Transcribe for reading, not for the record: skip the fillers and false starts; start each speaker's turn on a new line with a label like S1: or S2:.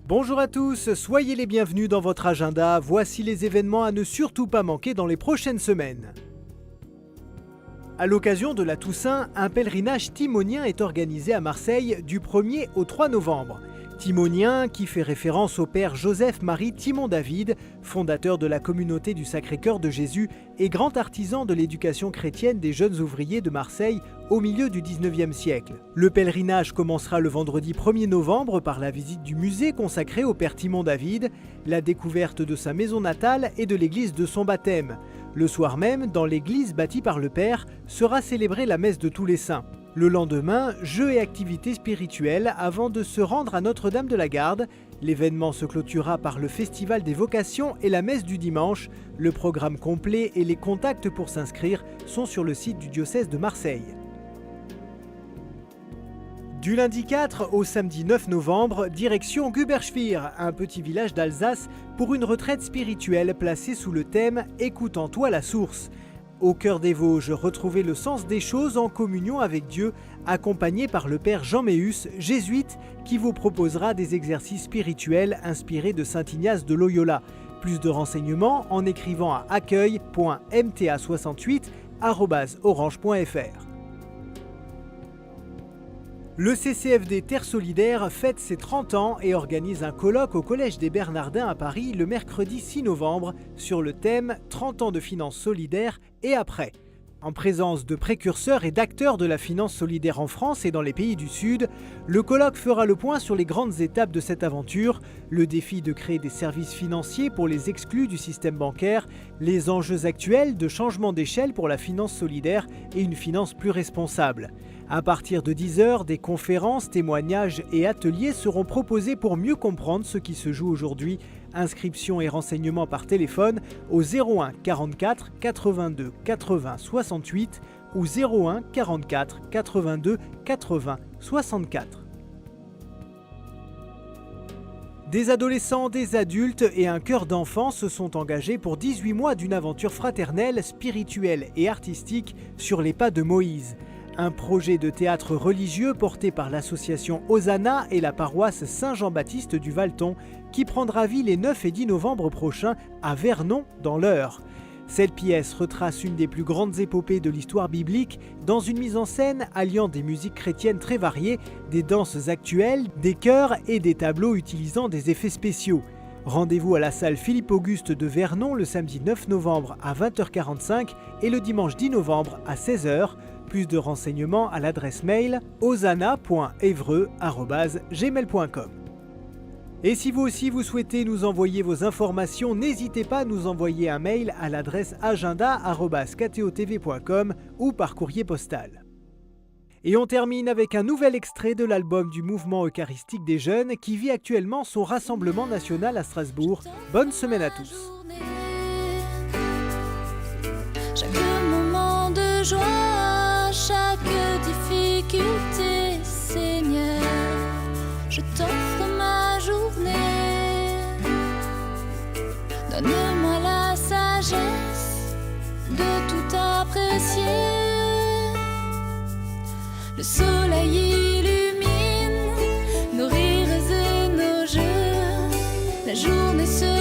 S1: Bonjour à tous, soyez les bienvenus dans votre agenda. Voici les événements à ne surtout pas manquer dans les prochaines semaines. À l'occasion de la Toussaint, un pèlerinage timonien est organisé à Marseille du 1er au 3 novembre. Timonien qui fait référence au père Joseph-Marie Timon-David, fondateur de la communauté du Sacré-Cœur de Jésus et grand artisan de l'éducation chrétienne des jeunes ouvriers de Marseille au milieu du 19e siècle. Le pèlerinage commencera le vendredi 1er novembre par la visite du musée consacré au père Timon-David, la découverte de sa maison natale et de l'église de son baptême. Le soir même, dans l'église bâtie par le père, sera célébrée la messe de tous les saints. Le lendemain, jeux et activités spirituelles avant de se rendre à Notre-Dame de la Garde. L'événement se clôturera par le Festival des Vocations et la messe du dimanche. Le programme complet et les contacts pour s'inscrire sont sur le site du diocèse de Marseille. Du lundi 4 au samedi 9 novembre, direction Güberschwir, un petit village d'Alsace, pour une retraite spirituelle placée sous le thème « Écoute en toi la source ». Au cœur des Vosges, retrouvez le sens des choses en communion avec Dieu, accompagné par le père Jean Méhus, jésuite, qui vous proposera des exercices spirituels inspirés de saint Ignace de Loyola. Plus de renseignements en écrivant à accueil.mta68@orange.fr. Le CCFD Terre Solidaire fête ses 30 ans et organise un colloque au Collège des Bernardins à Paris le mercredi 6 novembre sur le thème « 30 ans de finances solidaires et après ». En présence de précurseurs et d'acteurs de la finance solidaire en France et dans les pays du Sud, le colloque fera le point sur les grandes étapes de cette aventure, le défi de créer des services financiers pour les exclus du système bancaire, les enjeux actuels de changement d'échelle pour la finance solidaire et une finance plus responsable. À partir de 10h, des conférences, témoignages et ateliers seront proposés pour mieux comprendre ce qui se joue aujourd'hui. Inscriptions et renseignements par téléphone au 01 44 82 80 68 ou 01 44 82 80 64. Des adolescents, des adultes et un chœur d'enfants se sont engagés pour 18 mois d'une aventure fraternelle, spirituelle et artistique sur les pas de Moïse. Un projet de théâtre religieux porté par l'association Hosanna et la paroisse Saint-Jean-Baptiste du Valton qui prendra vie les 9 et 10 novembre prochains à Vernon dans l'Eure. Cette pièce retrace une des plus grandes épopées de l'histoire biblique dans une mise en scène alliant des musiques chrétiennes très variées, des danses actuelles, des chœurs et des tableaux utilisant des effets spéciaux. Rendez-vous à la salle Philippe-Auguste de Vernon le samedi 9 novembre à 20h45 et le dimanche 10 novembre à 16h. Plus de renseignements à l'adresse mail hosanna.evreux@gmail.com. Et si vous aussi vous souhaitez nous envoyer vos informations, n'hésitez pas à nous envoyer un mail à l'adresse agenda@ktotv.com ou par courrier postal. Et on termine avec un nouvel extrait de l'album du mouvement eucharistique des jeunes qui vit actuellement son rassemblement national à Strasbourg. Bonne semaine à tous.
S2: Chaque moment de joie, chaque difficulté, Seigneur, je t'offre ma journée. Donne-moi la sagesse de tout apprécier. Le soleil illumine nos rires et nos jeux. La journée se